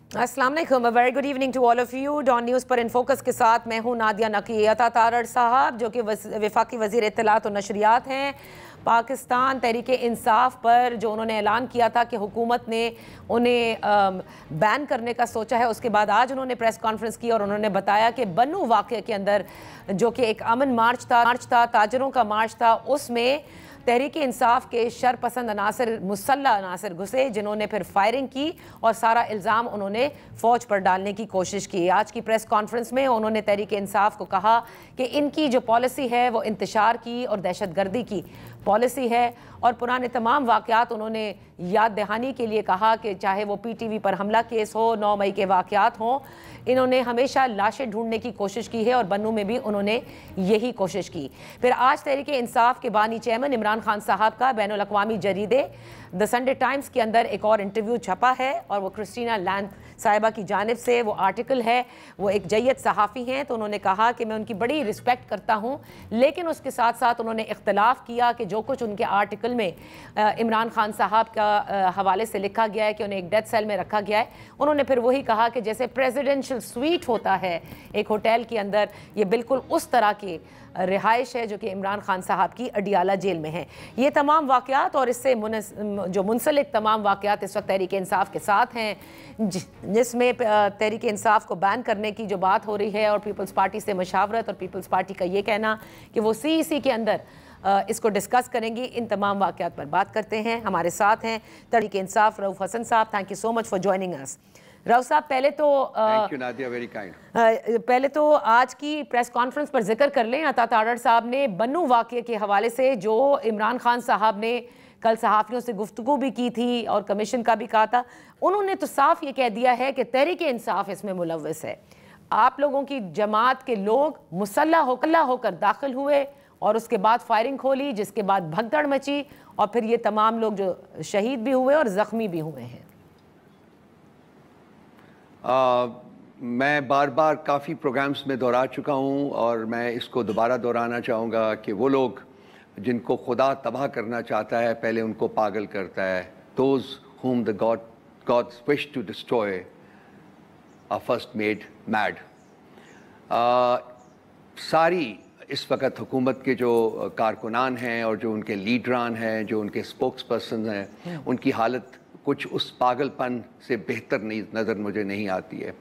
अस्सलाम वालेकुम, very good evening to all of you. Dawn News पर इन फोकस के साथ मैं हूँ नादिया नकी। अता तारड़ साहब जो कि वफाकी वज़ीर इत्तलात और नशरियात हैं, पाकिस्तान तहरीक इंसाफ पर जो उन्होंने ऐलान किया था कि हुकूमत ने उन्हें बैन करने का सोचा है, उसके बाद आज उन्होंने प्रेस कॉन्फ्रेंस की और उन्होंने बताया कि बन्नू वाक़े के अंदर जो कि एक अमन मार्च था, ताजरों का मार्च था, उसमें तहरीक इंसाफ के शरपसंद अनासर, मुसल्लह अनासर घुसे, जिन्होंने फिर फायरिंग की और सारा इल्ज़ाम उन्होंने फ़ौज पर डालने की कोशिश की। आज की प्रेस कॉन्फ्रेंस में उन्होंने तहरीक इंसाफ को कहा कि इनकी जो पॉलिसी है वो इंतशार की और दहशतगर्दी की पॉलिसी है, और पुराने तमाम वाक़यात उन्होंने याद दहानी के लिए कहा कि चाहे वो PTV पर हमला केस हो, 9 मई के वाक़यात हों, इन्होंने हमेशा लाशें ढूंढने की कोशिश की है और बन्नू में भी उन्होंने यही कोशिश की। फिर आज तहरीक इंसाफ के बानी चेयरमैन इमरान खान साहब का बैनुल अक़वामी जरीदे द संडे टाइम्स के अंदर एक और इंटरव्यू छपा है, और वो क्रिस्टीना लैंड साहिबा की जानिब से वो आर्टिकल है। वो एक जय्यद सहाफ़ी हैं, तो उन्होंने कहा कि मैं उनकी बड़ी रिस्पेक्ट करता हूँ, लेकिन उसके साथ साथ उन्होंने इख्तलाफ किया कि जो कुछ उनके आर्टिकल में इमरान खान साहब का हवाले से लिखा गया है कि उन्हें एक डेथ सेल में रखा गया है, उन्होंने फिर वही कहा कि जैसे प्रेसिडेंशियल स्वीट होता है एक होटल के अंदर, ये बिल्कुल उस तरह की रिहाइश है जो कि इमरान खान साहब की अडियाला जेल में है। ये तमाम वाक़यात और इससे जो मुंसलिक तमाम वाक़यात इस वक्त तहरीक इंसाफ के साथ हैं, जिसमें तहरीक इंसाफ को बैन करने की जो बात हो रही है और पीपल्स पार्टी से मशावरत और पीपल्स पार्टी का ये कहना कि वो CEC के अंदर इसको डिस्कस करेंगी। इन तमाम वाक़यात पर बात करते हैं। हमारे साथ हैं तहरीक इंसाफ रऊफ़ हसन साहब। Thank you so much for joining us. Rauf साहब, पहले तो thank you Nadia, very kind. पहले तो आज की प्रेस कॉन्फ्रेंस पर जिक्र कर लें। अता तारड़ साहब ने बन्नू वाक़े के हवाले से जो इमरान खान साहब ने कल सहाफ़ियों से गुफ्तगू भी की थी और कमीशन का भी कहा था, उन्होंने तो साफ ये कह दिया है कि तहरीक इंसाफ इसमें मुलव्वस है। आप लोगों की जमात के लोग मुसल्लह होकर दाखिल हुए और उसके बाद फायरिंग खोली, जिसके बाद भगदड़ मची और फिर ये तमाम लोग जो शहीद भी हुए और ज़ख्मी भी हुए हैं। मैं बार बार काफ़ी प्रोग्राम्स में दोहरा चुका हूँ और मैं इसको दोबारा दोहराना चाहूँगा कि वो लोग जिनको खुदा तबाह करना चाहता है, पहले उनको पागल करता है। Those whom the God's wish to destroy are first made mad। सारी इस वक्त हुकूमत के जो कारकुनान हैं और जो उनके लीडरान हैं, जो उनके स्पोक्स पर्सन हैं, उनकी हालत कुछ उस पागलपन से बेहतर नहीं नज़र मुझे नहीं आती है।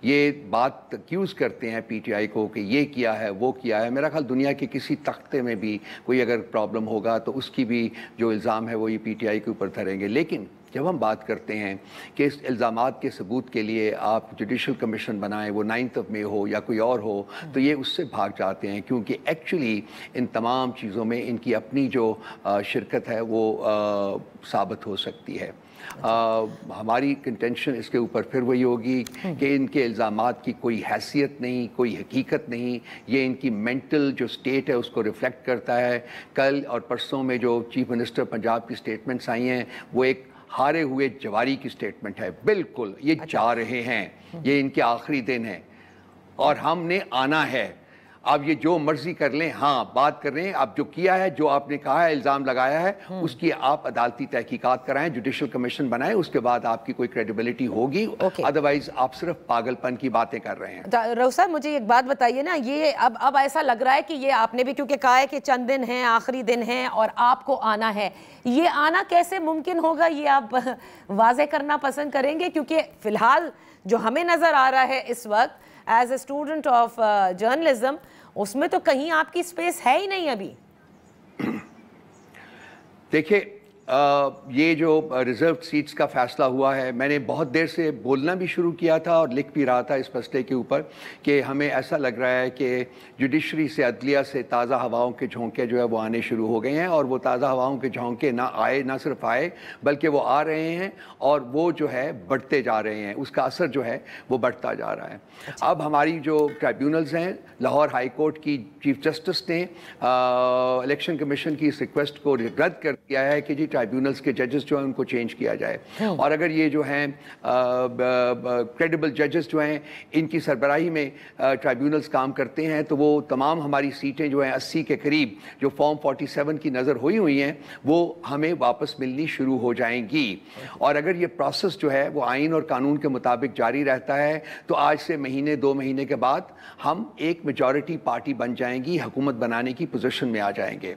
ये बात एक्यूज़ करते हैं PTI को कि ये किया है, वो किया है। मेरा ख्याल दुनिया के किसी तख्ते में भी कोई अगर प्रॉब्लम होगा तो उसकी भी जो इल्ज़ाम है वो ये PTI के ऊपर धरेंगे। लेकिन जब हम बात करते हैं कि इस इल्ज़ामात के सबूत के लिए आप जुडिशल कमीशन बनाएं, वो 9 मई हो या कोई और हो, तो ये उससे भाग जाते हैं, क्योंकि एक्चुअली इन तमाम चीज़ों में इनकी अपनी जो शिरकत है वो साबित हो सकती है। हमारी कंटेंशन इसके ऊपर फिर वही होगी कि इनके इल्ज़ामात की कोई हैसियत नहीं, कोई हकीकत नहीं। ये इनकी मेंटल जो स्टेट है उसको रिफ्लेक्ट करता है। कल और परसों में जो चीफ मिनिस्टर पंजाब की स्टेटमेंट्स आई हैं, वो एक हारे हुए जवारी की स्टेटमेंट है। बिल्कुल ये जा रहे हैं, ये इनके आखिरी दिन है और हमने आना है। अब ये जो मर्जी कर लें, हाँ बात कर रहे हैं। अब जो किया है, जो आपने कहा है, इल्ज़ाम लगाया है, उसकी आप अदालती तहकीकात कराएं, जुडिशल कमीशन बनाएं, उसके बाद आपकी कोई क्रेडिबिलिटी होगी। अदरवाइज आप सिर्फ पागलपन की बातें कर रहे हैं। रऊफ़ साहब, मुझे एक बात बताइए ना, ये अब ऐसा लग रहा है कि ये आपने भी क्योंकि कहा है कि चंद दिन हैं, आखिरी दिन हैं और आपको आना है, ये आना कैसे मुमकिन होगा, ये आप वाज़ेह करना पसंद करेंगे? क्योंकि फ़िलहाल जो हमें नज़र आ रहा है इस वक्त as a student of journalism, उसमें तो कहीं आपकी स्पेस है ही नहीं अभी। देखिए, ये जो रिज़र्व सीट्स का फ़ैसला हुआ है, मैंने बहुत देर से बोलना भी शुरू किया था और लिख भी रहा था इस फैसले के ऊपर कि हमें ऐसा लग रहा है कि जुडिशरी से, अदलिया से ताज़ा हवाओं के झोंके जो है वो आने शुरू हो गए हैं, और वो ताज़ा हवाओं के झोंके ना सिर्फ आए बल्कि वो आ रहे हैं और वो जो है बढ़ते जा रहे हैं। उसका असर जो है वो बढ़ता जा रहा है। अब हमारी जो ट्राइब्यूनल्स हैं, लाहौर हाई कोर्ट की चीफ जस्टिस ने इलेक्शन कमीशन की इस रिक्वेस्ट को रद्द कर दिया है कि जी ट्राइब्यूनल्स के जजेस जो हैं उनको चेंज किया जाए, और अगर ये जो हैं क्रेडिबल जजेस जो हैं इनकी सरबराही में ट्राइब्यूनल्स काम करते हैं तो वो तमाम हमारी सीटें जो हैं 80 के करीब जो फॉर्म 47 की नज़र हुई हैं वो हमें वापस मिलनी शुरू हो जाएंगी। और अगर ये प्रोसेस जो है वो आइन और कानून के मुताबिक जारी रहता है तो आज से महीने 2 महीने के बाद हम एक मेजॉरिटी पार्टी बन जाएंगी, हुकूमत बनाने की पोजीशन में आ जाएंगे।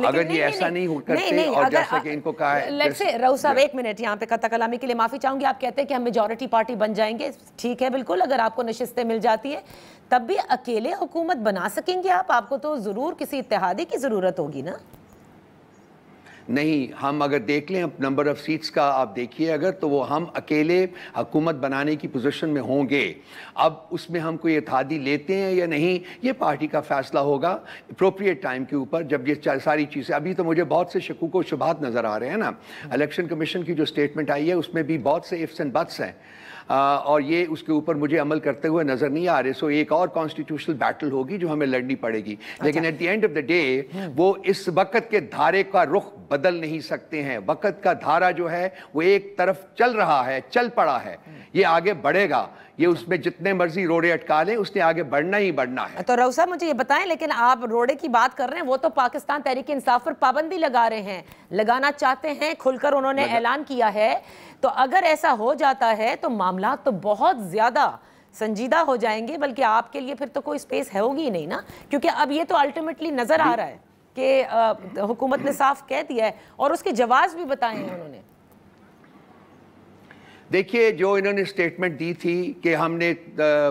अगर ये ऐसा नहीं करते और जैसा कि इनको कहा है, लेट्स से राउत साहब एक मिनट यहाँ पे कथा कलामी के लिए माफी चाहूंगी, आप कहते हैं कि हम मेजॉरिटी पार्टी बन जाएंगे, ठीक है बिल्कुल, अगर आपको नशिस्तें मिल जाती है तब भी अकेले हुकूमत बना सकेंगे आप? आपको तो जरूर किसी इत्तेहादी की जरूरत होगी ना? नहीं, हम अगर देख लें नंबर ऑफ सीट्स का, आप देखिए अगर, तो वो हम अकेले हुकूमत बनाने की पोजीशन में होंगे। अब उसमें हम कोई इत्तेहादी लेते हैं या नहीं ये पार्टी का फैसला होगा अप्रोप्रिएट टाइम के ऊपर, जब ये सारी चीज़ें। अभी तो मुझे बहुत से शकूक व शुबहात नज़र आ रहे हैं ना, इलेक्शन कमीशन की जो स्टेटमेंट आई है उसमें भी बहुत से इफ्स एंड बट्स हैं, और ये उसके ऊपर मुझे अमल करते हुए नज़र नहीं आ रहे। सो एक और कॉन्स्टिट्यूशनल बैटल होगी जो हमें लड़नी पड़ेगी। लेकिन at the end of the day वो इस वक्त के धारे का रुख बदल नहीं सकते हैं। वक्त का धारा जो है वो एक तरफ चल रहा है, चल पड़ा है, ये आगे बढ़ेगा, ये उसमें जितने मर्जी रोड़े अटका लें उसने आगे बढ़ना ही बढ़ना है। तो राउत साहब मुझे ये बताएं, लेकिन आप रोड़े की बात कर रहे हैं, वो तो पाकिस्तान तहरीक इंसाफ पर पाबंदी लगा रहे हैं, लगाना चाहते हैं, खुलकर उन्होंने ऐलान किया है। तो अगर ऐसा हो जाता है तो मामला तो बहुत ज्यादा संजीदा हो जाएंगे, बल्कि आपके लिए फिर तो कोई स्पेस है होगी नहीं ना, क्योंकि अब ये तो अल्टीमेटली नजर आ रहा है कि हुकूमत ने साफ कह दिया है और उसके जवाब भी बताए हैं उन्होंने। देखिए, जो इन्होंने स्टेटमेंट दी थी कि हमने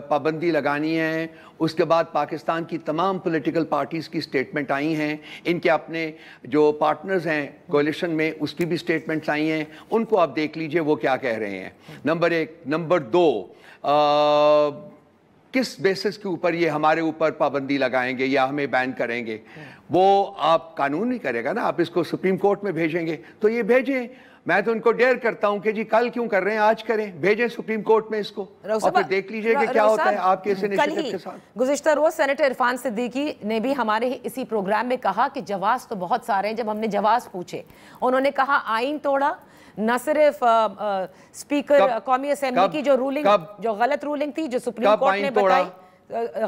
पाबंदी लगानी है, उसके बाद पाकिस्तान की तमाम पॉलिटिकल पार्टीज़ की स्टेटमेंट आई हैं, इनके अपने जो पार्टनर्स हैं कोalition में उसकी भी स्टेटमेंट्स आई हैं, उनको आप देख लीजिए वो क्या कह रहे हैं। नंबर 1। नंबर 2, किस बेसिस के ऊपर ये हमारे ऊपर पाबंदी लगाएंगे या हमें बैन करेंगे, वो आप कानून नहीं करेगा ना, आप इसको सुप्रीम कोर्ट में भेजेंगे तो ये भेजें। मैं तो उनको डेयर करता हूं कि जी कल क्यों कर रहे हैं, आज करें, भेजें सुप्रीम कोर्ट में इसको और फिर देख लीजिए कि क्या होता है आपके इस इनिशिएटिव के साथ। गुज़िश्ता रोज सेनेटर इरफान सिद्दीकी ने भी हमारे इसी प्रोग्राम में कहा कि जवाब तो बहुत सारे हैं। जब हमने जवाब पूछे उन्होंने कहा आइन तोड़ा, न सिर्फ स्पीकर कौमी असेंबली की जो रूलिंग, जो गलत रूलिंग थी, जो सुप्रीम कोर्ट ने बताई,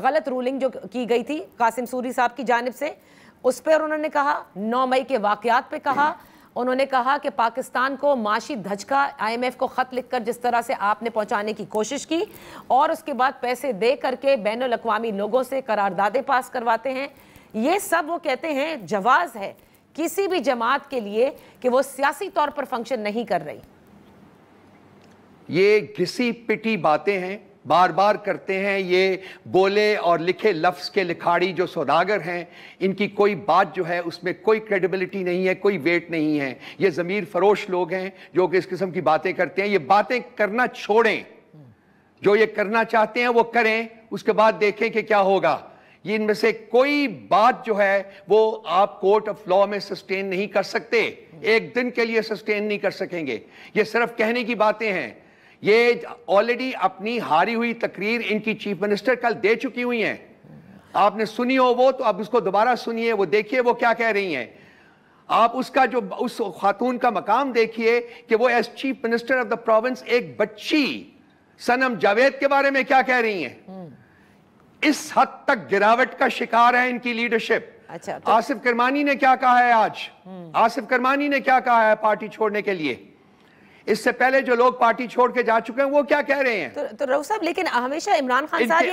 गलत रूलिंग जो की गई थी कासिम सूरी साहब की जानिब से, उस पर उन्होंने कहा। 9 मई के वाकयात पे कहा। उन्होंने कहा कि पाकिस्तान को माशी धचका IMF को ख़त लिखकर जिस तरह से आपने पहुंचाने की कोशिश की और उसके बाद पैसे दे करके बैनुल अक़वामी लोगों से करारदादें पास करवाते हैं, ये सब वो कहते हैं जवाज़ है किसी भी जमात के लिए कि वो सियासी तौर पर फंक्शन नहीं कर रही। ये घिसी पिटी बातें हैं, बार बार करते हैं ये बोले और लिखे लफ्ज़ के लिखाड़ी जो सौदागर हैं, इनकी कोई बात जो है उसमें कोई क्रेडिबिलिटी नहीं है, कोई वेट नहीं है। ये ज़मीर फरोश लोग हैं जो कि इस किस्म की बातें करते हैं। ये बातें करना छोड़ें, जो ये करना चाहते हैं वो करें, उसके बाद देखें कि क्या होगा। ये इनमें से कोई बात जो है वो आप कोर्ट ऑफ लॉ में सस्टेन नहीं कर सकते, एक दिन के लिए सस्टेन नहीं कर सकेंगे। ये सिर्फ कहने की बातें हैं। ये ऑलरेडी अपनी हारी हुई तकरीर इनकी चीफ मिनिस्टर कल दे चुकी हुई हैं, आपने सुनी हो वो, तो अब उसको दोबारा सुनिए, वो देखिए वो क्या कह रही हैं। आप उसका जो उस खातून का मकाम देखिए कि वो as chief minister of the province एक बच्ची सनम जावेद के बारे में क्या कह रही हैं। इस हद तक गिरावट का शिकार है इनकी लीडरशिप। अच्छा, तो आसिफ करमानी ने क्या कहा है आज, आसिफ करमानी ने क्या कहा है पार्टी छोड़ने के लिए, इससे पहले जो लोग पार्टी छोड़ के जा चुके हैं वो क्या कह रहे हैं। तो राउत साहब, लेकिन हमेशा इमरान खान साहब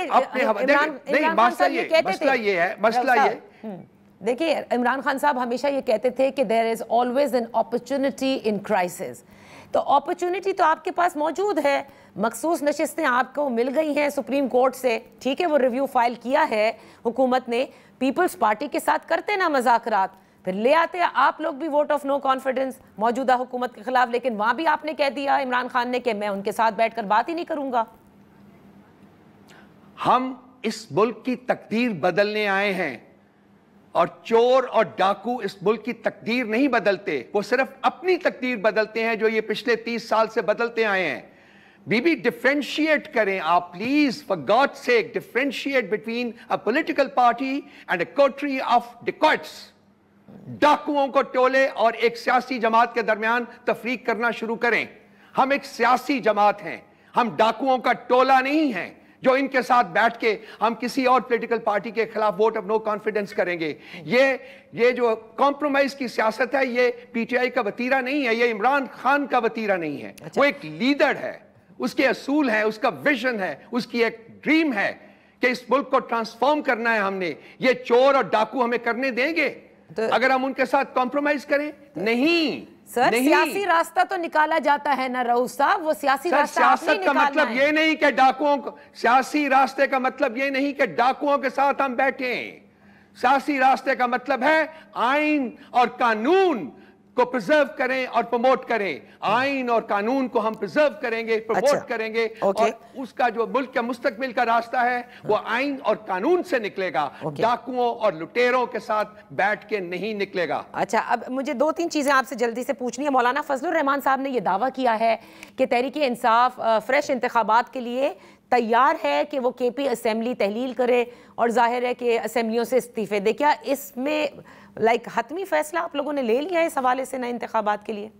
देखिए इमरान खान साहब हमेशा ये कहते थे कि there is always an opportunity in crisis. तो अपॉर्चुनिटी तो आपके पास मौजूद है, मखसूस नशिस्तें आपको मिल गई हैं सुप्रीम कोर्ट से, ठीक है, वो रिव्यू फाइल किया है हुकूमत ने, पीपल्स पार्टी के साथ करते ना मुज़ाकरात, फिर ले आते हैं आप लोग भी वोट ऑफ नो कॉन्फिडेंस मौजूदा हुकूमत के खिलाफ। लेकिन वहां भी आपने कह दिया इमरान खान ने कि मैं उनके साथ बैठकर बात ही नहीं करूंगा। हम इस मुल्क की तकदीर बदलने आए हैं और चोर और डाकू इस मुल्क की तकदीर नहीं बदलते, वो सिर्फ अपनी तकदीर बदलते हैं जो ये पिछले 30 साल से बदलते आए हैं। बीबी डिफरेंशिएट करें आप please, for God sake differentiate between a political party and a coterie of dacoits. डाकुओं को टोले और एक सियासी जमात के दरमियान तफरीक करना शुरू करें। हम एक सियासी जमात हैं, हम डाकुओं का टोला नहीं हैं जो इनके साथ बैठ के हम किसी और पॉलिटिकल पार्टी के खिलाफ वोट ऑफ नो कॉन्फिडेंस करेंगे। ये जो कॉम्प्रोमाइज की सियासत है, ये पीटीआई का वतीरा नहीं है, ये इमरान खान का वतीरा नहीं है। वो एक लीडर है, उसके असूल हैं, उसका विजन है, उसकी एक ड्रीम है कि इस मुल्क को ट्रांसफॉर्म करना है हमने। ये चोर और डाकू हमें करने देंगे अगर हम उनके साथ कॉम्प्रोमाइज करें? नहीं सर, नहीं। सियासी रास्ता तो निकाला जाता है ना रऊफ साहब, वो सियासी रास्ता आपने सियासत का मतलब ये नहीं कि डाकुओं को, सियासी रास्ते का मतलब ये नहीं कि डाकुओं के साथ हम बैठें। सियासी रास्ते का मतलब है आइन और कानून को प्रिजर्व करें और प्रमोट करें। आइन और कानून को हम प्रिजर्व करेंगे, प्रमोट करेंगे, और उसका जो मुल्क के मुस्तकबिल का रास्ता है वो आइन और कानून से निकलेगा, डाकुओं और लुटेरों के साथ बैठ के नहीं निकलेगा। अच्छा, अब मुझे 2-3 चीजें आपसे जल्दी से पूछनी है। मौलाना फजलुर रहमान साहब ने ये दावा किया है कि तहरीक इंसाफ फ्रेश इंतखाबात के लिए तैयार है कि वो केपी असेंबली तहलील करे, और जाहिर है कि असेंबलियों से इस्तीफे दे। क्या इसमें हतमी फैसला आप लोगों ने ले लिया है इस हवाले से नए इंतखाबात के लिए?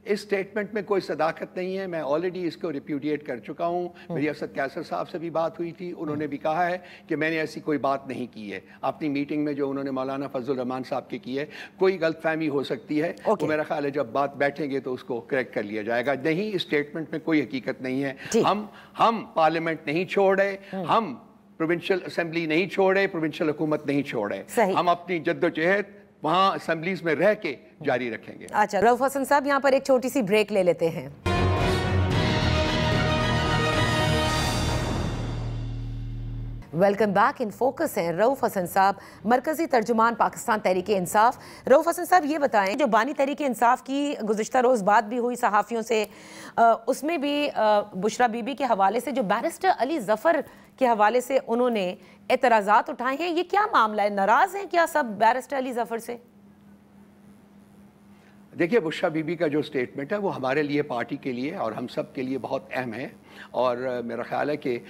इस स्टेटमेंट में कोई सदाकत नहीं है। मैं ऑलरेडी इसको रिप्यूडिएट कर चुका हूं। मेरी असद कैसर साहब से भी बात हुई थी, उन्होंने भी कहा है कि मैंने ऐसी कोई बात नहीं की है। अपनी मीटिंग में जो उन्होंने मौलाना फजल रहमान साहब की है, कोई गलतफहमी हो सकती है, तो मेरा ख्याल है जब बात बैठेंगे तो उसको करेक्ट कर लिया जाएगा। नहीं, इस स्टेटमेंट में कोई हकीकत नहीं है। हम पार्लियामेंट नहीं छोड़ रहे, हम प्रोविंशियल असेंबली नहीं छोड़े, प्रोविंशियल हुकूमत नहीं छोड़े। हम अपनी जद्दोजहद वहां असेंबलीज में रह के जारी रखेंगे। अच्छा रऊफ हसन साहब, यहाँ पर एक छोटी सी ब्रेक ले लेते हैं। Welcome back. इन फोकस हैं रऊफ हसन साहब, मरकजी तर्जुमान पाकिस्तान तहरीक इंसाफ। रऊफ हसन साहब, ये बताएं, जो बानी तहरीक इंसाफ की गुज़िश्ता रोज़ बात भी हुई सहाफ़ियों से, उसमें भी बुशरा बीबी के हवाले से जो बैरिस्टर अली ज़फ़र के हवाले से उन्होंने एतराज़ात उठाए हैं, ये क्या मामला है? नाराज़ हैं क्या सब बैरिस्टर अली ज़फ़र से? देखिए, बुशरा बीबी का जो स्टेटमेंट है वो हमारे लिए, पार्टी के लिए और हम सब के लिए बहुत अहम है। और मेरा ख्याल है कि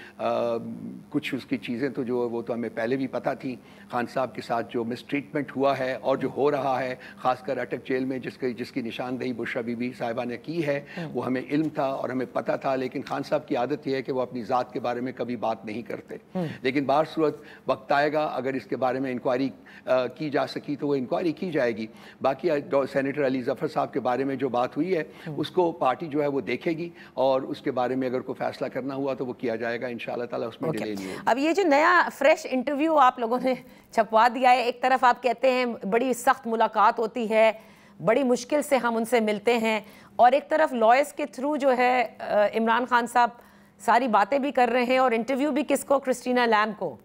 कुछ उसकी चीज़ें तो जो वो तो हमें पहले भी पता थी। खान साहब के साथ जो मिसट्रीटमेंट हुआ है और जो हो रहा है, ख़ासकर अटक जेल में जिसकी निशानदेही बुशरा बीबी साहिबा ने की है, वो हमें इल्म था और हमें पता था। लेकिन खान साहब की आदत यह है कि वो अपनी ज़ात के बारे में कभी बात नहीं करते। लेकिन बार सूरत वक्त आएगा, अगर इसके बारे में इंक्वायरी की जा सकी तो वो इंक्वायरी की जाएगी। बाकी सेनेटर अली ज़फ़र साहब के बारे में जो बात हुई है, उसको पार्टी जो है वो देखेगी, और उसके बारे में अगर कोई फैसला करना हुआ तो वो किया जाएगा इंशाअल्लाह ताला। उसमें डिले नहीं होगी। अब ये जो नया फ्रेश इंटरव्यू आप लोगों ने छपवा दिया है, एक तरफ आप कहते हैं बड़ी सख्त मुलाकात होती है, बड़ी मुश्किल से हम उनसे मिलते हैं, और एक तरफ लॉयर्स के थ्रू जो है इमरान खान साहब सारी बातें भी कर रहे हैं, और इंटरव्यू भी किसको? क्रिस्टीना लैम को।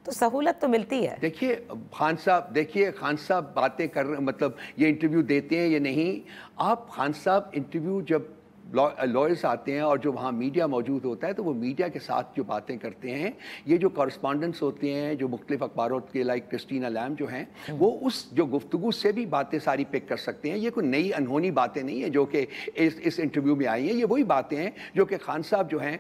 तो सहूलत तो मिलती है। देखिए खान साहब बातें कर रहे, मतलब ये इंटरव्यू देते हैं ये नहीं। आप खान साहब इंटरव्यू, जब लॉयर्स आते हैं और जो वहाँ मीडिया मौजूद होता है, तो वो मीडिया के साथ जो बातें करते हैं, ये जो कॉरस्पॉन्डेंट्स होते हैं जो मुख्तलिफ अखबारों के, लाइक क्रिस्टीना लैम जो हैं, वो उस जो गुफ्तगू से भी बातें सारी पिक कर सकते हैं। ये कोई नई अनहोनी बातें नहीं है जो कि इस इंटरव्यू में आई हैं। ये वही बातें हैं जो कि खान साहब जो हैं,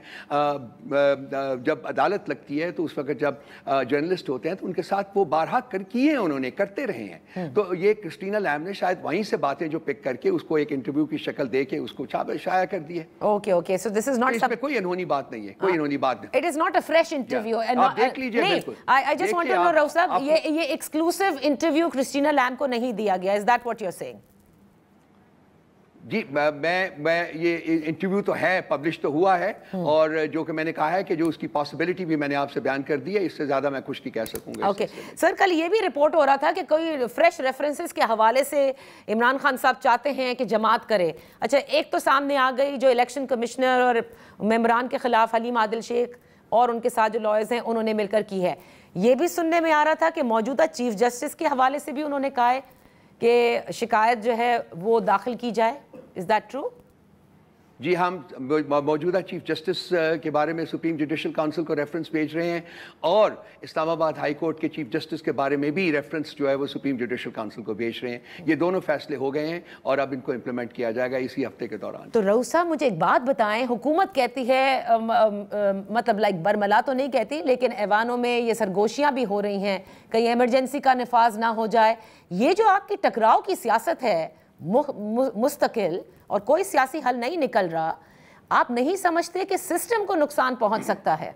जब अदालत लगती है तो उस वक्त जब जर्नलिस्ट होते हैं तो उनके साथ वो बारहा किए हैं, उन्होंने करते रहे हैं। तो ये क्रिस्टीना लैम ने शायद वहीं से बातें जो पिक करके उसको एक इंटरव्यू की शक्ल दे के उसको शाया कर दिए। Okay, so this is not, इसमें कोई अनहोनी बात नहीं है, कोई अनहोनी बात नहीं। It is not a fresh interview. आप देख लीजिए। बिल्कुल, I just want to know Rauf sahab, ये एक्सक्लूसिव इंटरव्यू क्रिस्टीना लैम को नहीं दिया गया, is that what you are saying? जी, मैं ये इंटरव्यू तो है, पब्लिश तो हुआ है, और जो कि मैंने कहा है कि जो उसकी पॉसिबिलिटी भी मैंने आपसे बयान कर दी है, इससे ज़्यादा मैं कुछ नहीं कह सकूंगा। ओके सर, कल ये भी रिपोर्ट हो रहा था कि कोई फ्रेश रेफरेंसेस के हवाले से इमरान खान साहब चाहते हैं कि जमात करे। अच्छा, एक तो सामने आ गई जो इलेक्शन कमिश्नर और मेंबरान के खिलाफ हलीम आदिल शेख और उनके साथ जो लॉयर्स हैं उन्होंने मिलकर की है। ये भी सुनने में आ रहा था कि मौजूदा चीफ जस्टिस के हवाले से भी उन्होंने कहा है कि शिकायत जो है वो दाखिल की जाए। Is that true? جی ہم موجودہ چیف جسٹس کے بارے میں سپریم جوڈیشل کونسل کو ریفرنس بھیج رہے ہیں اور اسلام آباد ہائی کورٹ کے چیف جسٹس کے بارے میں بھی ریفرنس جو ہے وہ سپریم جوڈیشل کونسل کو بھیج رہے ہیں. یہ دونوں فیصلے ہو گئے ہیں اور اب ان کو امپلیمنٹ کیا جائے گا اسی ہفتے کے دوران. تو رؤوف صاحب مجھے ایک بات بتائیں, حکومت کہتی ہے مطلب لائک برملا تو نہیں کہتی لیکن ایوانوں میں یہ سرگوشیاں بھی ہو رہی ہیں کہیں ایمرجنسی کا نفاذ نہ ہو جائے. یہ جو آپ کی ٹکراؤ کی سیاست ہے مستقل اور کوئی سیاسی حل نہیں نکل رہا, آپ نہیں سمجھتے کہ سسٹم کو نقصان پہنچ سکتا ہے؟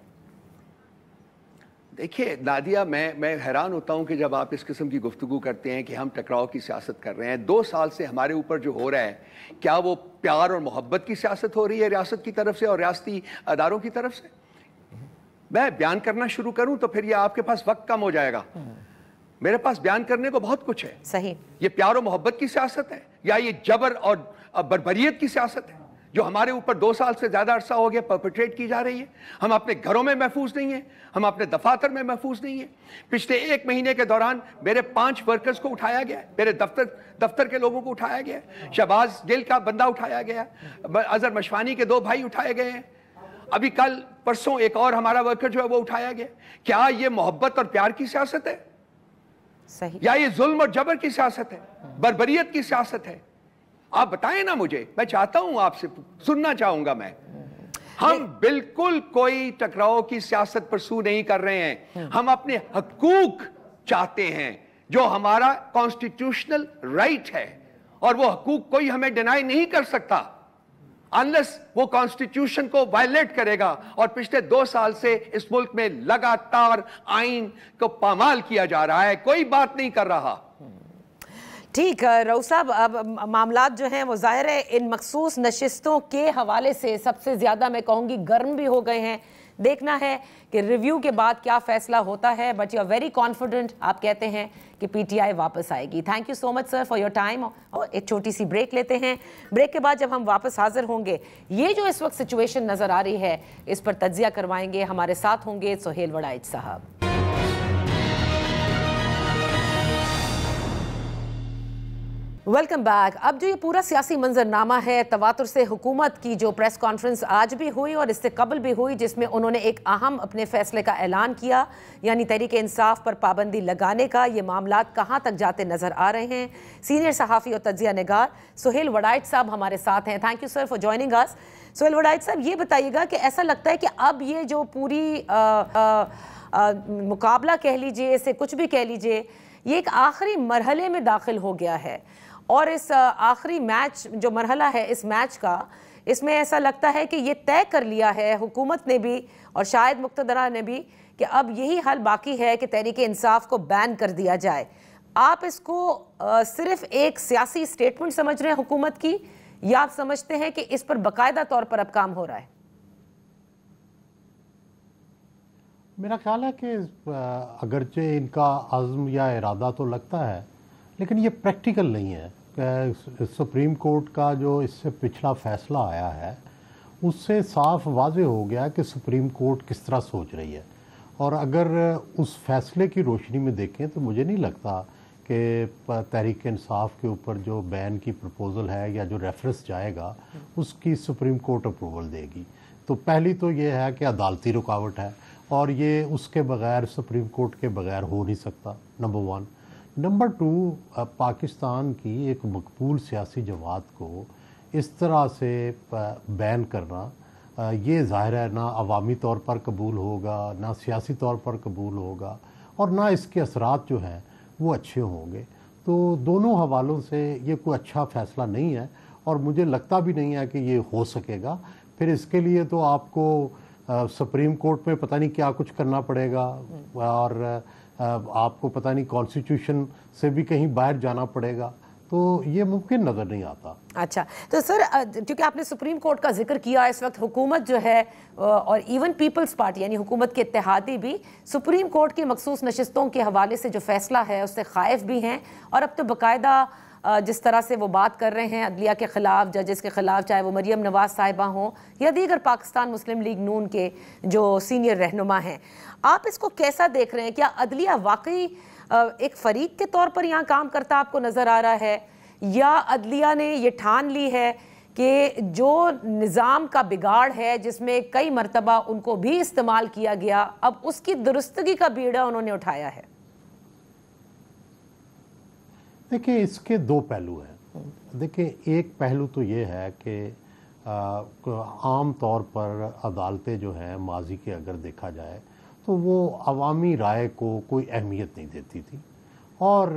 دیکھیے نادیہ, میں حیران ہوتا ہوں کہ جب آپ اس قسم کی گفتگو کرتے ہیں کہ ہم ٹکراؤ کی سیاست کر رہے ہیں. 2 سال سے ہمارے اوپر جو ہو رہا ہے کیا وہ پیار اور محبت کی سیاست ہو رہی ہے ریاست کی طرف سے اور ریاستی اداروں کی طرف سے؟ میں بیان کرنا شروع کروں تو پھر یہ آپ کے پاس وقت کم ہو جائے گا. میرے پاس بیان کرنے کو بہت کچھ ہے. صحیح. یہ پیار و محبت کی سیاست ہے یا یہ جبر اور بربریت کی سیاست ہے جو ہمارے اوپر 2 سال سے زیادہ عرصہ ہو گیا پرپیٹریٹ کی جا رہی ہے؟ ہم اپنے گھروں میں محفوظ نہیں ہیں, ہم اپنے دفاتر میں محفوظ نہیں ہیں. پچھلے 1 مہینے کے دوران میرے 5 ورکرز کو اٹھایا گیا ہے, میرے دفتر کے لوگوں کو اٹھایا گیا ہے, شہباز گل کا بندہ اٹھایا گیا ہے, اظہر مشوانی کے 2 بھائی اٹھائے گئے ہیں, ابھی کل پرسوں ایک اور ہمارا ورکر جو ہے وہ اٹھایا گیا. کیا یہ محبت اور پیار کی سیاست ہے صحیح یا یہ ظلم اور جبر کی سیاست ہے, بربریت کی سیاست ہے؟ آپ بتائیں نا مجھے, میں چاہتا ہوں آپ سے سننا چاہوں گا. میں ہم بالکل کوئی ٹکراؤ کی سیاست پرسو نہیں کر رہے ہیں. ہم اپنے حقوق چاہتے ہیں جو ہمارا کانسٹیٹیوشنل رائٹ ہے اور وہ حقوق کوئی ہمیں ڈینائی نہیں کر سکتا انلیس وہ کانسٹیٹیوشن کو وائلیٹ کرے گا. اور پچھلے 2 سال سے اس ملک میں لگاتار آئین کو پامال کیا جا رہا ہے, کوئی بات نہیں کر رہا. ٹھیک ہے رؤوف صاحب, اب معاملات جو ہیں وہ ظاہر ہے ان مخصوص نشستوں کے حوالے سے سب سے زیادہ میں کہوں گی گرم بھی ہو گئے ہیں. دیکھنا ہے کہ ریویو کے بعد کیا فیصلہ ہوتا ہے, but you are very confident, آپ کہتے ہیں کہ پی ٹی آئی واپس آئے گی. Thank you so much sir for your time. اور ایک چھوٹی سی بریک لیتے ہیں, بریک کے بعد جب ہم واپس حاضر ہوں گے یہ جو اس وقت سچویشن نظر آ رہی ہے اس پر تجزیہ کروائیں گے. ہمارے ساتھ ہوں گے سہیل وڑائچ صاحب. Welcome back. اب جو یہ پورا سیاسی منظرنامہ ہے تواتر سے حکومت کی جو پریس کانفرنس آج بھی ہوئی اور اس سے قبل بھی ہوئی جس میں انہوں نے ایک اہم اپنے فیصلے کا اعلان کیا, یعنی تحریک انصاف پر پابندی لگانے کا. یہ معاملات کہاں تک جاتے نظر آ رہے ہیں؟ سینئر صحافی اور تجزیہ نگار سہیل وڑائچ صاحب ہمارے ساتھ ہیں. Thank you sir for joining us. Sohail Warraich sahab یہ بتائیے گا کہ ایسا لگتا ہے کہ اب یہ جو پوری مقابلہ کہہ لیجئے, اسے کچھ بھی کہہ لیجئے, یہ ایک آخری مرحلے میں داخل ہو گیا ہے اور اس آخری میچ جو مرحلہ ہے اس میچ کا, اس میں ایسا لگتا ہے کہ یہ طے کر لیا ہے حکومت نے بھی اور شاید مقتدرہ نے بھی کہ اب یہی حل باقی ہے کہ تحریک انصاف کو بین کر دیا جائے. آپ اس کو صرف ایک سیاسی سٹیٹمنٹ سمجھ رہے ہیں حکومت کی یا آپ سمجھتے ہیں کہ اس پر باقاعدہ طور پر اب کام ہو رہا ہے؟ میرا خیال ہے کہ اگرچہ ان کا عزم یا ارادہ تو لگتا ہے لیکن یہ پریکٹیکل نہیں ہے. سپریم کورٹ کا جو اس سے پچھلا فیصلہ آیا ہے اس سے صاف واضح ہو گیا کہ سپریم کورٹ کس طرح سوچ رہی ہے. اور اگر اس فیصلے کی روشنی میں دیکھیں تو مجھے نہیں لگتا کہ تحریک انصاف کے اوپر جو بین کی پروپوزل ہے یا جو ریفرنس جائے گا اس کی سپریم کورٹ اپروول دے گی. تو پہلی تو یہ ہے کہ عدالتی رکاوٹ ہے اور یہ اس کے بغیر سپریم کورٹ کے بغیر ہو نہیں سکتا, نمبر 1. نمبر 2, پاکستان کی ایک مقبول سیاسی جماعت کو اس طرح سے بین کرنا یہ ظاہر ہے نہ عوامی طور پر قبول ہوگا, نہ سیاسی طور پر قبول ہوگا اور نہ اس کے اثرات جو ہیں وہ اچھے ہوں گے. تو دونوں حوالوں سے یہ کوئی اچھا فیصلہ نہیں ہے اور مجھے لگتا بھی نہیں ہے کہ یہ ہو سکے گا. پھر اس کے لیے تو آپ کو سپریم کورٹ میں پتہ نہیں کیا کچھ کرنا پڑے گا اور آپ کو پتہ نہیں کانسٹیٹیوشن سے بھی کہیں باہر جانا پڑے گا, تو یہ ممکن نظر نہیں آتا. اچھا تو سر کیونکہ آپ نے سپریم کورٹ کا ذکر کیا, اس وقت حکومت جو ہے اور ایون پیپلز پارٹی یعنی حکومت کے اتحادی بھی سپریم کورٹ کی مخصوص نشستوں کے حوالے سے جو فیصلہ ہے اس سے خائف بھی ہیں اور اب تو باقاعدہ جس طرح سے وہ بات کر رہے ہیں عدلیہ کے خلاف, ججز کے خلاف, چاہے وہ مریم نواز صاحبہ ہوں یا دیگر پاکستان مسلم لیگ نون کے جو سینئر رہنما ہیں, آپ اس کو کیسا دیکھ رہے ہیں؟ کیا عدلیہ واقعی ایک فریق کے طور پر یہاں کام کرتا آپ کو نظر آ رہا ہے یا عدلیہ نے یہ ٹھان لی ہے کہ جو نظام کا بگاڑ ہے جس میں کئی مرتبہ ان کو بھی استعمال کیا گیا، اب اس کی درستگی کا بیڑا انہوں نے اٹھایا ہے؟ دیکھیں اس کے دو پہلو ہیں. دیکھیں ایک پہلو تو یہ ہے کہ عام طور پر عدالتیں جو ہیں ماضی کے اگر دیکھا جائے تو وہ عوامی رائے کو کوئی اہمیت نہیں دیتی تھی، اور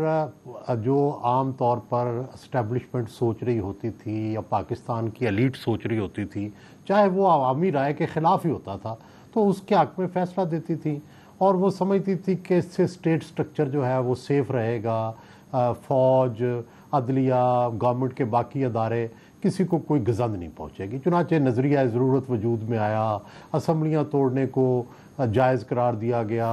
جو عام طور پر اسٹیبلشمنٹ سوچ رہی ہوتی تھی یا پاکستان کی ایلیٹ سوچ رہی ہوتی تھی، چاہے وہ عوامی رائے کے خلاف ہی ہوتا تھا، تو اس کے حق میں فیصلہ دیتی تھی، اور وہ سمجھتی تھی کہ اس سے اسٹیٹ سٹرکچر جو ہے وہ سیف رہے گا، فوج، عدلیہ، گورنمنٹ کے باقی ادارے، کسی کو کوئی گزند نہیں پہنچے گی. چنانچہ نظریہ ضرورت وجود میں آیا، اسمبلیاں توڑنے کو جائز قرار دیا گیا،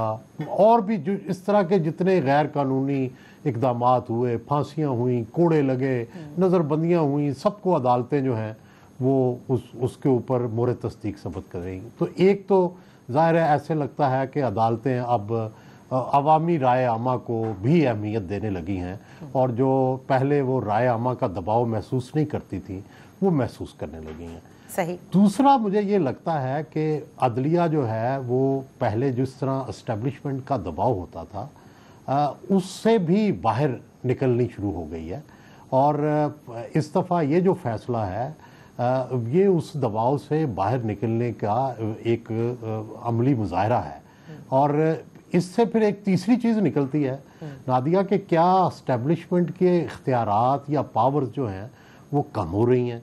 اور بھی جو اس طرح کے جتنے غیر قانونی اقدامات ہوئے، پھانسیاں ہوئیں، کوڑے لگے، نظر بندیاں ہوئیں، سب کو عدالتیں جو ہیں وہ اس کے اوپر مہر تصدیق ثبت کر رہی. تو ایک تو ظاہر ہے ایسے لگتا ہے کہ عدالتیں اب عوامی رائے عامہ کو بھی اہمیت دینے لگی ہیں، اور جو پہلے وہ رائے عامہ کا دباؤ محسوس نہیں کرتی تھی وہ محسوس کرنے لگی ہیں. صحیح. دوسرا مجھے یہ لگتا ہے کہ عدلیہ جو ہے وہ پہلے جس طرح اسٹیبلشمنٹ کا دباؤ ہوتا تھا اس سے بھی باہر نکلنی شروع ہو گئی ہے، اور اس دفعہ یہ جو فیصلہ ہے یہ اس دباؤ سے باہر نکلنے کا ایک عملی مظاہرہ ہے. اور اس سے پھر ایک تیسری چیز نکلتی ہے نادیہ کہ کیا اسٹیبلشمنٹ کے اختیارات یا پاورز جو ہیں وہ کم ہو رہی ہیں؟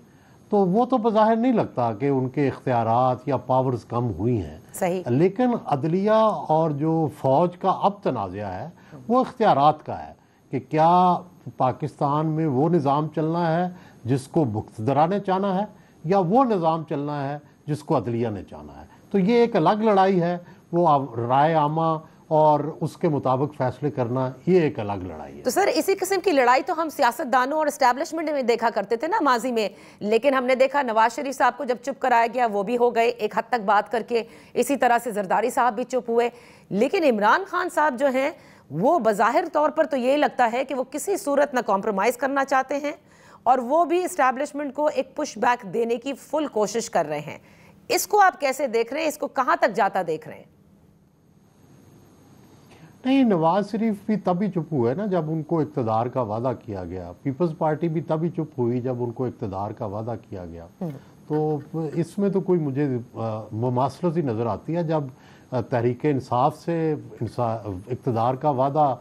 تو وہ تو بظاہر نہیں لگتا کہ ان کے اختیارات یا پاورز کم ہوئی ہیں. صحیح. لیکن عدلیہ اور جو فوج کا اب تنازع ہے وہ اختیارات کا ہے کہ کیا پاکستان میں وہ نظام چلنا ہے جس کو مقتدرہ نے چانا ہے، یا وہ نظام چلنا ہے جس کو عدلیہ نے چانا ہے. تو یہ ایک الگ لڑائی ہے، وہ رائے عامہ اور اس کے مطابق فیصلے کرنا، یہ ایک الگ لڑائی ہے. تو سر اسی قسم کی لڑائی تو ہم سیاستدانوں اور اسٹیبلشمنٹ میں دیکھا کرتے تھے نا ماضی میں، لیکن ہم نے دیکھا نواز شریف صاحب کو جب چپ کرایا گیا وہ بھی ہو گئے ایک حد تک بات کر کے، اسی طرح سے زرداری صاحب بھی چپ ہوئے. لیکن عمران خان صاحب جو ہیں وہ بظاہر طور پر تو یہ لگتا ہے کہ وہ کسی صورت نہ کمپرومائز کرنا چاہتے ہیں، اور وہ بھی اسٹیبلشمنٹ کو ایک پش بیک دینے کی فل کوشش کر رہے ہیں. اس کو آپ کیسے دیکھ رہے ہیں؟ اس کو کہاں تک جاتا دیکھ رہے ہیں؟ نہیں، نواز شریف بھی تبھی چپ ہوئے نا جب ان کو اقتدار کا وعدہ کیا گیا، پیپلز پارٹی بھی تبھی چپ ہوئی جب ان کو اقتدار کا وعدہ کیا گیا. تو اس میں تو کوئی مجھے مماثلت ہی نظر آتی ہے. جب تحریک انصاف سے اقتدار کا وعدہ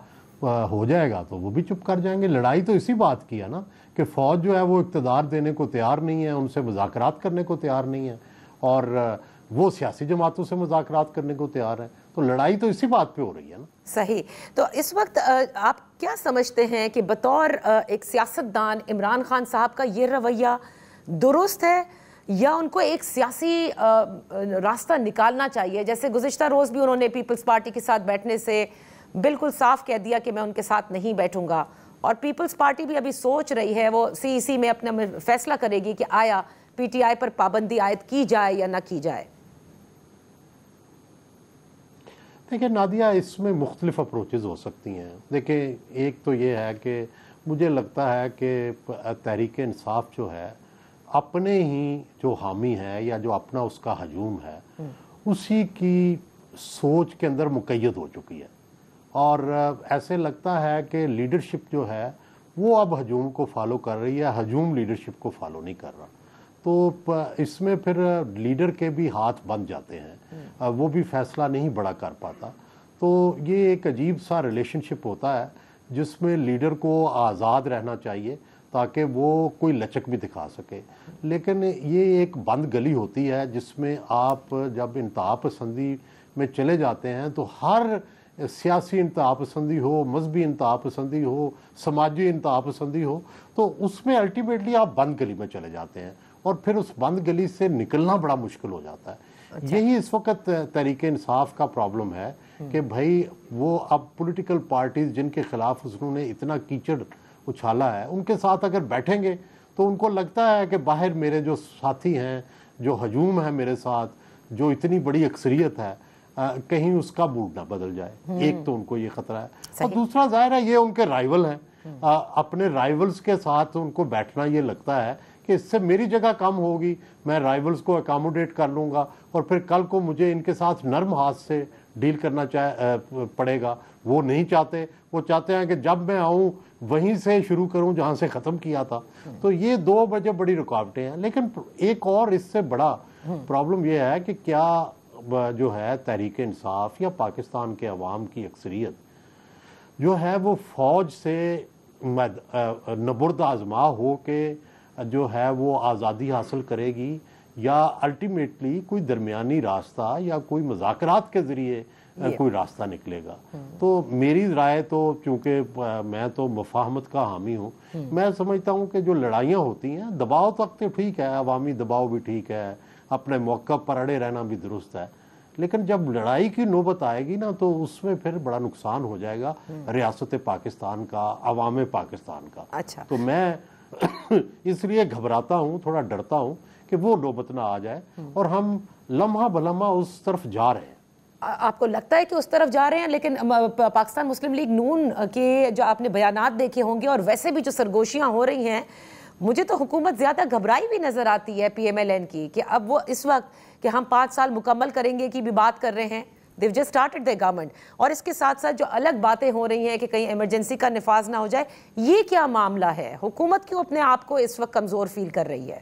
ہو جائے گا تو وہ بھی چپ کر جائیں گے. لڑائی تو اسی بات کی ہے نا کہ فوج جو ہے وہ اقتدار دینے کو تیار نہیں ہے، ان سے مذاکرات کرنے کو تیار نہیں ہے، اور وہ سیاسی جماعتوں سے مذاکرات کرنے کو تیار ہیں. تو لڑائی تو اسی بات پہ ہو رہی ہے نا. صحیح. تو اس وقت آپ کیا سمجھتے ہیں کہ بطور ایک سیاستدان عمران خان صاحب کا یہ رویہ درست ہے، یا ان کو ایک سیاسی راستہ نکالنا چاہیے؟ جیسے گزشتہ روز بھی انہوں نے پیپلز پارٹی کے ساتھ بیٹھنے سے بالکل صاف کہہ دیا کہ میں ان کے ساتھ نہیں بیٹھوں گا، اور پیپلز پارٹی بھی ابھی سوچ رہی ہے، وہ سی ای سی میں اپنا فیصلہ کرے گی کہ آیا پی ٹی آئی پر پابندی عائد کی جائے یا نہ کی جائے. دیکھیں نادیہ، اس میں مختلف اپروچز ہو سکتی ہیں. دیکھیں ایک تو یہ ہے کہ مجھے لگتا ہے کہ تحریک انصاف جو ہے اپنے ہی جو حامی ہے یا جو اپنا اس کا ہجوم ہے اسی کی سوچ کے اندر مقید ہو چکی ہے، اور ایسے لگتا ہے کہ لیڈرشپ جو ہے وہ اب ہجوم کو فالو کر رہی ہے، ہجوم لیڈرشپ کو فالو نہیں کر رہا. تو اس میں پھر لیڈر کے بھی ہاتھ بند جاتے ہیں، وہ بھی فیصلہ نہیں بڑا کر پاتا. تو یہ ایک عجیب سا ریلیشن شپ ہوتا ہے جس میں لیڈر کو آزاد رہنا چاہیے تاکہ وہ کوئی لچک بھی دکھا سکے، لیکن یہ ایک بند گلی ہوتی ہے جس میں آپ جب انتہا پسندی میں چلے جاتے ہیں تو ہر سیاسی انتہا پسندی ہو، مذہبی انتہا پسندی ہو، سماجی انتہا پسندی ہو، تو اس میں الٹیمیٹلی آپ بند گلی میں چلے جاتے ہیں، اور پھر اس بند گلی سے نکلنا بڑا مشکل ہو جاتا ہے. یہی اس وقت تحریک انصاف کا پرابلم ہے کہ بھائی وہ اب پولیٹیکل پارٹیز جن کے خلاف انہوں نے اتنا کیچڑ اچھالا ہے ان کے ساتھ اگر بیٹھیں گے تو ان کو لگتا ہے کہ باہر میرے جو ساتھی ہیں، جو ہجوم ہے میرے ساتھ، جو اتنی بڑی اکثریت ہے، کہیں اس کا موڈ نہ بدل جائے. ایک تو ان کو یہ خطرہ ہے، اور دوسرا ظاہر ہے یہ ان کے رائیول ہیں، اپنے رائیولز کے ساتھ ان کو بیٹھنا یہ لگتا ہے کہ कि इससे मेरी जगह कम होगी, मैं राइवल्स को अकोमोडेट कर लूँगा और फिर कल को मुझे इनके साथ नरम हाथ से डील करना पड़ेगा। वो नहीं चाहते, वो चाहते हैं कि जब मैं आऊँ वहीं से शुरू करूँ जहाँ से ख़त्म किया था। तो ये दो वजह बड़ी रुकावटें हैं। लेकिन एक और इससे बड़ा प्रॉब्लम ये है कि क्या जो है तहरीक इंसाफ या पाकिस्तान के अवाम की अक्सरियत जो है वो फ़ौज से नबुर्द आजमा हो के जो है वो आज़ादी हासिल करेगी या अल्टीमेटली कोई दरमियानी रास्ता या कोई मुज़ाकरात के ज़रिए कोई रास्ता निकलेगा। तो मेरी राय तो चूँकि मैं तो मुफाहमत का हामी हूँ, मैं समझता हूँ कि जो लड़ाइयाँ होती हैं दबाव तक तो ठीक है, अवामी दबाव भी ठीक है, अपने मौक़िफ़ पर अड़े रहना भी दुरुस्त है, लेकिन जब लड़ाई की नौबत आएगी ना तो उसमें फिर बड़ा नुकसान हो जाएगा रियासत पाकिस्तान का, अवाम पाकिस्तान का। अच्छा। तो मैं इसलिए घबराता हूँ, थोड़ा डरता हूँ कि वो नौबत ना आ जाए और हम लम्हा बलम्हा उस तरफ जा रहे हैं। आपको लगता है कि उस तरफ जा रहे हैं? लेकिन पाकिस्तान मुस्लिम लीग नून के जो आपने बयानात देखे होंगे और वैसे भी जो सरगोशियाँ हो रही हैं, मुझे तो हुकूमत ज़्यादा घबराई भी नज़र आती है PMLN की, कि अब वो इस वक्त कि हम 5 साल मुकम्मल करेंगे की भी बात कर रहे हैं। They've just started their government। और इसके साथ साथ जो अलग बातें हो रही हैं कि कहीं इमरजेंसी का निफाज ना हो जाए, ये क्या मामला है? हुकूमत क्यों अपने आप को इस वक्त कमज़ोर फील कर रही है?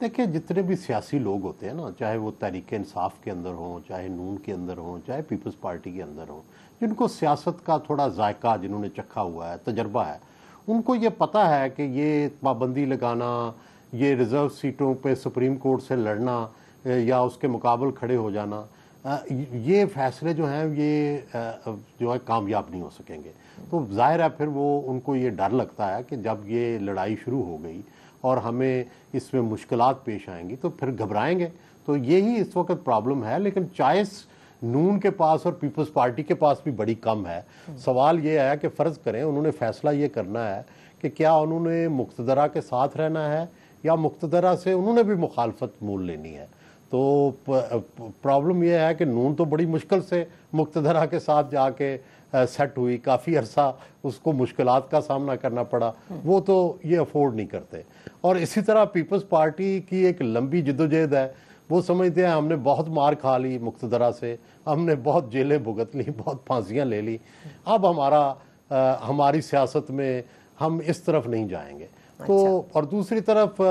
देखिए, जितने भी सियासी लोग होते हैं ना, चाहे वो तहरीक इंसाफ के अंदर हों, चाहे नून के अंदर हों, चाहे पीपल्स पार्टी के अंदर हों, जिनको सियासत का थोड़ा जायका जिन्होंने चखा हुआ है, तजर्बा है, उनको ये पता है कि ये पाबंदी लगाना, ये रिज़र्व सीटों पे सुप्रीम कोर्ट से लड़ना या उसके मुकाबल खड़े हो जाना, ये फैसले जो हैं ये जो है कामयाब नहीं हो सकेंगे। तो ज़ाहिर है फिर वो उनको ये डर लगता है कि जब ये लड़ाई शुरू हो गई और हमें इसमें मुश्किलात पेश आएंगी तो फिर घबराएंगे। तो यही इस वक्त प्रॉब्लम है। लेकिन चॉइस नून के पास और पीपल्स पार्टी के पास भी बड़ी कम है। सवाल ये है कि फ़र्ज़ करें उन्होंने फ़ैसला ये करना है कि क्या उन्होंने मुक़्तदरा के साथ रहना है या मुक़्तदरा से उन्होंने भी मुखालफत मोल लेनी है। तो प्रॉब्लम यह है कि नून तो बड़ी मुश्किल से मुक़्तदरा के साथ जाके सेट हुई, काफ़ी अरसा उसको मुश्किलात का सामना करना पड़ा, वो तो ये अफोर्ड नहीं करते। और इसी तरह पीपल्स पार्टी की एक लंबी जद्दोजहद है। वो समझते हैं हमने बहुत मार खा ली मुक़्तदरा से, हमने बहुत जेलें भुगत ली, बहुत फांसियाँ ले ली, अब हमारी सियासत में हम इस तरफ नहीं जाएंगे। तो और दूसरी तरफ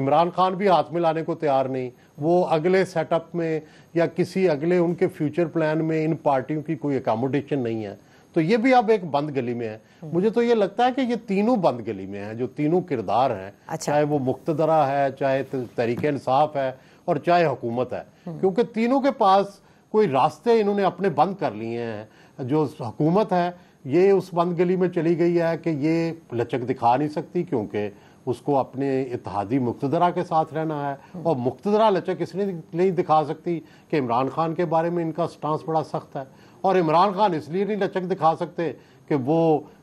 इमरान खान भी हाथ मिलाने को तैयार नहीं। वो अगले सेटअप में या किसी अगले उनके फ्यूचर प्लान में इन पार्टियों की कोई अकोमोडेशन नहीं है। तो ये भी अब एक बंद गली में है। मुझे तो ये लगता है कि ये तीनों बंद गली में हैं, जो तीनों किरदार हैं। अच्छा। चाहे वो मुक़्तदरा है, चाहे तहरीक इंसाफ है और चाहे हुकूमत है, क्योंकि तीनों के पास कोई रास्ते इन्होंने अपने बंद कर लिए हैं। जो हुकूमत है ये उस बंद गली में चली गई है कि ये लचक दिखा नहीं सकती क्योंकि उसको अपने इत्तेहादी मुक़्तदरा के साथ रहना है, और मुक़्तदरा लचक इसलिए नहीं दिखा सकती कि इमरान खान के बारे में इनका स्टांस बड़ा सख्त है, और इमरान खान इसलिए नहीं लचक दिखा सकते कि वो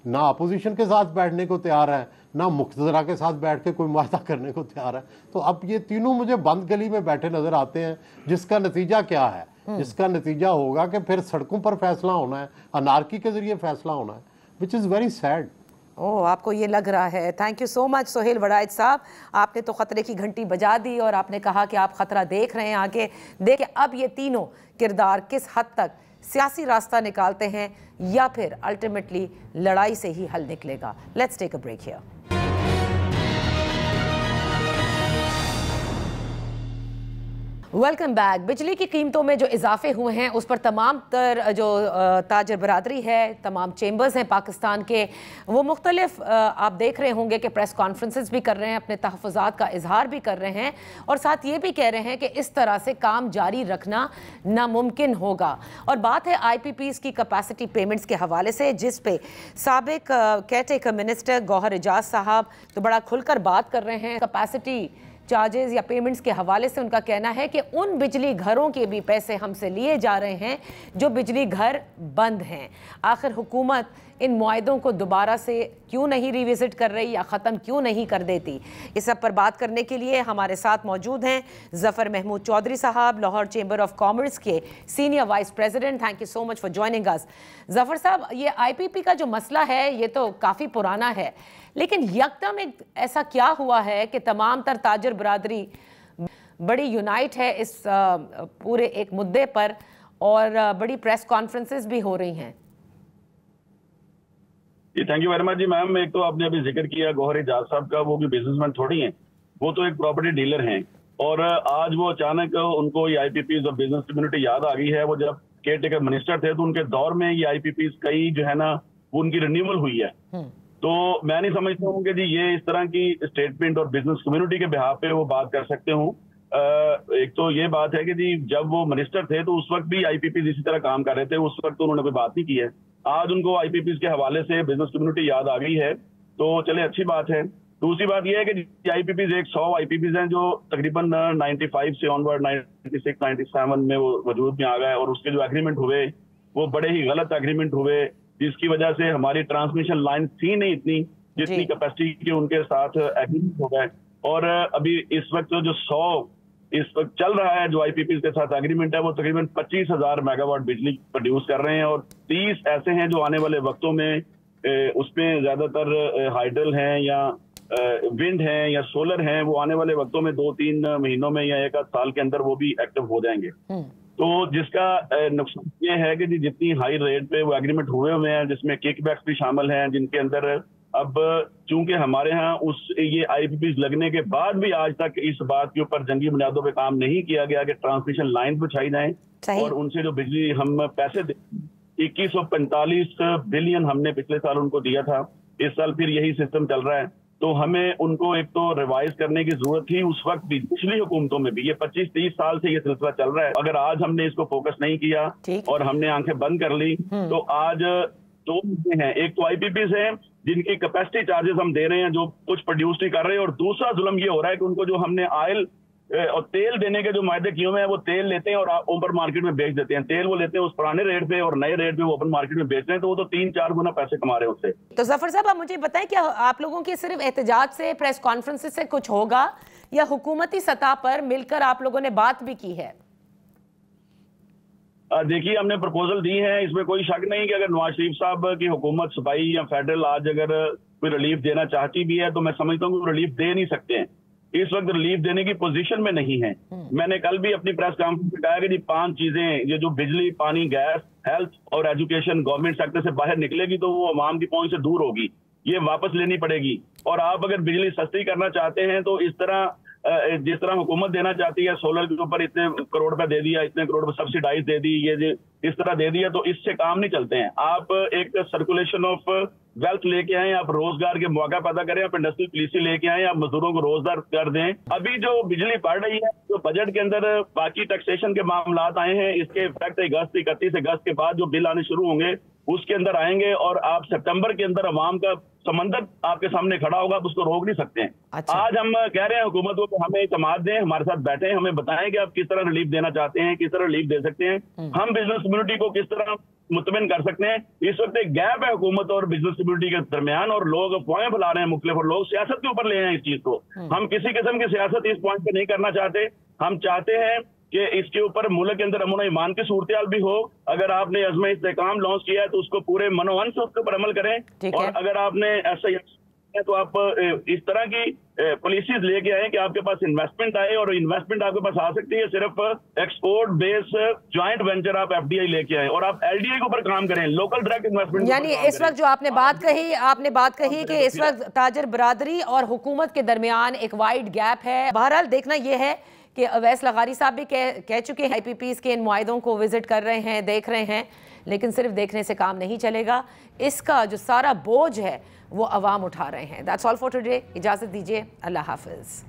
ना अपोजिशन के साथ बैठने को तैयार है, ना मुक़्तदरा के साथ बैठ के कोई मुआहदा करने को तैयार है। तो अब ये तीनों मुझे बंद गली में बैठे नज़र आते हैं, जिसका नतीजा क्या है? जिसका नतीजा होगा कि फिर सड़कों पर फैसला होना है, अनारकी के ज़रिए फैसला होना है, विच इज़ वेरी सैड। ओह, आपको ये लग रहा है। Thank you so much Sohail Waraich साहब, आपने तो ख़तरे की घंटी बजा दी और आपने कहा कि आप ख़तरा देख रहे हैं आगे। देखिए अब ये तीनों किरदार किस हद तक सियासी रास्ता निकालते हैं या फिर अल्टीमेटली लड़ाई से ही हल निकलेगा। Let's take a break here. Welcome back. बिजली की कीमतों में जो इजाफे हुए हैं उस पर तमाम तर जो ताजर बरादरी है, तमाम चेंबर्स हैं पाकिस्तान के, वो मुख्तलिफ आप देख रहे होंगे कि प्रेस कॉन्फ्रेंसेस भी कर रहे हैं, अपने तहफ़्फ़ुज़ात का इजहार भी कर रहे हैं और साथ ये भी कह रहे हैं कि इस तरह से काम जारी रखना नामुमकिन होगा। और बात है IPPs की कैपेसिटी पेमेंट्स के हवाले से, जिस पे साबिक केयरटेकर मिनिस्टर गौहर एजाज साहब तो बड़ा खुलकर बात कर रहे हैं। कैपेसिटी चार्जेस या पेमेंट्स के हवाले से उनका कहना है कि उन बिजली घरों के भी पैसे हमसे लिए जा रहे हैं जो बिजली घर बंद हैं। आखिर हुकूमत इन मुआहदों को दोबारा से क्यों नहीं रिविज़िट कर रही या ख़त्म क्यों नहीं कर देती? इस सब पर बात करने के लिए हमारे साथ मौजूद हैं ज़फ़र महमूद चौधरी साहब, लाहौर चैम्बर ऑफ कॉमर्स के senior vice president. Thank you so much for joining us. Zafar साहब, ये IPP का जो मसला है ये तो काफ़ी पुराना है, لیکن یکدم ایک ایسا کیا ہوا ہے کہ تمام تر تاجر برادری بڑی یونائٹ ہے اس پورے ایک مدعے پر اور بڑی پریس کانفرنسز بھی ہو رہی ہیں؟ جی تھینک یو ویری مچ جی میم. ایک تو آپ نے ابھی ذکر کیا گوہر اعجاز صاحب کا, وہ بھی بزنس مین تھوڑی ہیں, وہ تو ایک پراپرٹی ڈیلر ہیں, اور آج وہ اچانک ان کو یہ آئی پی پیز اور بزنس کمیونٹی یاد آ گئی ہے. وہ جب کیئر ٹیکر منسٹر تھے تو ان کے دور میں یہ آئی پی پیز کئی جو ہے نا وہ ان کی رینیول ہوئی ہے. تو میں نہیں سمجھتا ہوں کہ جی یہ اس طرح کی اسٹیٹمنٹ اور بزنس کمیونٹی کے بہاف پہ وہ بات کر سکتے ہوں. ایک تو یہ بات ہے کہ جی جب وہ منسٹر تھے تو اس وقت بھی آئی پی پیز اسی طرح کام کر رہے تھے, اس وقت تو انہوں نے کوئی بات نہیں کی ہے. آج ان کو آئی پی پیز کے حوالے سے بزنس کمیونٹی یاد آ گئی ہے تو چلے اچھی بات ہے. دوسری بات یہ ہے کہ آئی پی پیز 100 آئی پی پیز ہیں جو تقریباً 95 سے آن ورڈ 96 97 میں وہ وجود میں آ گئے, اور اس کے جو ایگریمنٹ ہوئے وہ بڑے ہی غلط ایگریمنٹ ہوئے, جس کی وجہ سے ہماری ٹرانسمیشن لائن تھی نہیں اتنی جتنی کیپیسٹی کے ان کے ساتھ ایگریمنٹ ہو گئے. اور ابھی اس وقت جو 100 اس وقت چل رہا ہے جو آئی پی پیز کے ساتھ ایگریمنٹ ہے وہ تقریباً 25,000 میگا واٹ بجلی پروڈیوس کر رہے ہیں, اور 30 ایسے ہیں جو آنے والے وقتوں میں اس میں زیادہ تر ہائیڈل ہیں یا ونڈ ہیں یا سولر ہیں, وہ آنے والے وقتوں میں 2-3 مہینوں میں یا 1 سال کے اندر وہ بھی ایکٹیو ہو جائیں گے. تو جس کا نقصان یہ ہے کہ جتنی ہائی ریٹ پہ وہ ایگریمنٹ ہوئے ہیں جس میں کک بیکس بھی شامل ہیں, جن کے اندر اب چونکہ ہمارے ہاں یہ آئی پی پیز لگنے کے بعد بھی آج تک اس بات کے اوپر جنگی بنیادوں پہ کام نہیں کیا گیا کہ ٹرانسمیشن لائن بچھائی جائیں اور ان سے جو بجلی ہم پیسے 2145 بلین ہم نے پچھلے سال ان کو دیا تھا, اس سال پھر یہی سسٹم چل رہا ہے. تو ہمیں ان کو ایک تو ریوائز کرنے کی ضرورت تھی اس وقت بھی, پچھلی حکومتوں میں بھی. یہ 25-30 سال سے یہ سلسلہ چل رہا ہے. اگر آج ہم نے اس کو فوکس نہیں کیا اور ہم نے آنکھیں بند کر لی تو آج 2 چیزیں ہیں. ایک تو آئی پی پیز ہیں جن کی کیپیسٹی چارجز ہم دے رہے ہیں جو کچھ پروڈیوس نہیں کر رہے, اور دوسرا ظلم یہ ہو رہا ہے کہ ان کو جو ہم نے آئل اور تیل دینے کے جو معاہدے کیے ہوئے ہیں وہ تیل لیتے ہیں اور اوپن مارکیٹ میں بیچ دیتے ہیں. تیل وہ لیتے ہیں اس پرانے ریٹ پہ اور نئے ریٹ پہ وہ اوپن مارکیٹ میں بیچ رہے ہیں, تو وہ تو 3-4 گنا پیسے کما رہے ہیں اس سے. تو ظفر صاحب آپ مجھے بتائیں کہ آپ لوگوں کی صرف احتجاج سے, پریس کانفرنس سے کچھ ہوگا یا حکومتی سطح پر مل کر آپ لوگوں نے بات بھی کی ہے؟ دیکھیے ہم نے پرپوزل دی ہے, اس میں کوئی شک نہیں کہ اگر نواز شریف صاحب کی حکومت صوبائی یا فیڈرل آج اگر کوئی ریلیف دینا چاہتی بھی ہے تو میں سمجھتا ہوں کہ وہ ریلیف دے نہیں سکتے ہیں, اس وقت ریلیف دینے کی پوزیشن میں نہیں ہے. میں نے کل بھی اپنی پریس کانفرنس میں کہا کہ 5 چیزیں یہ جو بجلی, پانی, گیس, ہیلتھ اور ایجوکیشن گورنمنٹ سیکٹر سے باہر نکلے گی تو وہ عوام کی پہنچ سے دور ہوگی, یہ واپس لینی پڑے گی. اور آپ اگر بجلی سستی کرنا چاہتے ہیں تو اس طرح جس طرح حکومت دینا چاہتی ہے سولر کے اوپر اتنے کروڑ روپے دے دیا, اتنے کروڑ روپے سبسیڈائز دے دی, یہ اس طرح دے دیا, تو اس سے کام نہیں چلتے ہیں. آپ ایک سرکولیشن آف ویلتھ لے کے آئیں, آپ روزگار کے موقع پیدا کریں, آپ انڈسٹریل پالیسی لے کے آئیں, آپ مزدوروں کو روزگار کر دیں. ابھی جو بجلی بڑھ رہی ہے جو بجٹ کے اندر باقی ٹیکسیشن کے معاملات آئے ہیں, اس کے افیکٹ 31 اگست کے بعد جو بل آنے شروع ہوں گے اس کے اندر آئیں گے, اور آپ سپٹمبر کے اندر عوام کا سمندر آپ کے سامنے کھڑا ہوگا, آپ اس کو روک نہیں سکتے ہیں. آج ہم کہہ رہے ہیں حکومت کو کہ ہمیں اعتماد دیں, ہمارے ساتھ بیٹھیں, ہمیں بتائیں کہ آپ کس طرح ریلیف دینا چاہتے ہیں, کس طرح ریلیف دے سکتے ہیں, ہم بزنس کمیونٹی کو کس طرح مطمئن کر سکتے ہیں. اس وقت ایک گیپ ہے حکومت اور بزنس کمیونٹی کے درمیان, اور لوگ افواہیں پھیلا رہے ہیں مختلف, اور لوگ سیاست کے اوپر لے رہے ہیں اس چیز کو. ہم کسی قسم کی سیاست اس پوائنٹ پہ نہیں کرنا چاہتے. ہم چاہتے ہیں کہ اس کے اوپر ملک کے اندر امن و ایمان کی صورتحال بھی ہو. اگر آپ نے عزم استحکام لانچ کیا ہے تو اس کو پورے من و من سے اس کے اوپر عمل کریں, اور اگر آپ نے ایسا تو آپ اس طرح کی پالیسیز لے کے آئیں کہ آپ کے پاس انویسٹمنٹ آئے, اور انویسٹمنٹ آپ کے پاس آ سکتی ہے صرف ایکسپورٹ بیس جوائنٹ وینچر, آپ ایف ڈی آئی لے کے آئیں اور آپ ایل ڈی آئی کے اوپر کام کریں, لوکل ڈائریکٹ انویسٹمنٹ. یعنی اس وقت جو آپ نے بات کہی کہ اس وقت تاجر برادری اور حکومت کے درمیان ایک وائڈ گیپ ہے. بہرحال دیکھنا یہ ہے کہ اویس لغاری صاحب بھی کہہ چکے ہیں آئی پی پیز کے ان معاہدوں کو وزٹ کر رہے ہیں, دیکھ رہے ہیں, لیکن صرف دیکھنے سے کام نہیں چلے گا. اس کا جو سارا بوجھ ہے وہ عوام اٹھا رہے ہیں. That's all for today. اجازت دیجیے, اللہ حافظ.